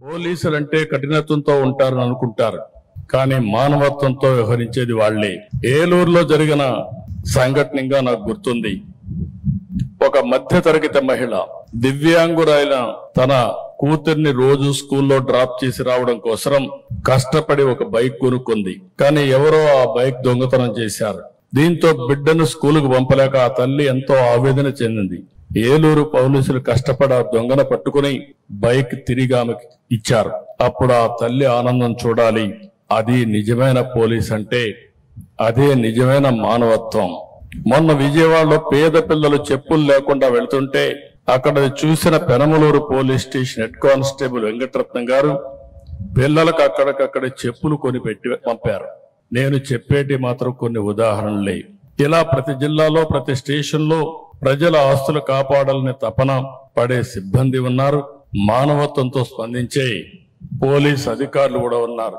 పోలీసులంటే కఠినత్వంతో ఉంటారని అనుకుంటారు, కానీ మానవత్వంతో వ్యవహరించేది వాళ్లే. ఏలూరులో జరిగిన సంఘటనగా నాకు గుర్తుంది. ఒక మధ్యతరగతి మహిళ దివ్యాంగురాయిన తన కూతుర్ని రోజు స్కూల్లో డ్రాప్ చేసి రావడం కోసం కష్టపడి ఒక బైక్ కొనుక్కుంది. కానీ ఎవరో ఆ బైక్ దొంగతనం చేశారు. దీంతో బిడ్డను స్కూలుకు పంపలేక ఆ తల్లి ఎంతో ఆవేదన చెందింది. ఏలూరు పోలీసులు కష్టపడి ఆ దొంగను పట్టుకుని బైక్ తిరిగి ఆమెకి ఇచ్చారు. అప్పుడు ఆ తల్లి ఆనందం చూడాలి. అది నిజమైన పోలీస్ అంటే, అదే నిజమైన మానవత్వం. మొన్న విజయవాడలో పేద పిల్లలు చెప్పులు లేకుండా వెళ్తుంటే అక్కడ చూసిన Penamaluru police station head constable Venkataratnam గారు పిల్లలకు అక్కడికక్కడ చెప్పులు కొనిపెట్టి పంపారు. నేను చెప్పేటి మాత్రం కొన్ని ఉదాహరణలే. ఇలా ప్రతి జిల్లాలో ప్రతి స్టేషన్ లో ప్రజల ఆస్తులు కాపాడాలని తపన పడే సిబ్బంది ఉన్నారు. మానవత్వంతో స్పందించే పోలీస్ అధికారులు కూడా ఉన్నారు.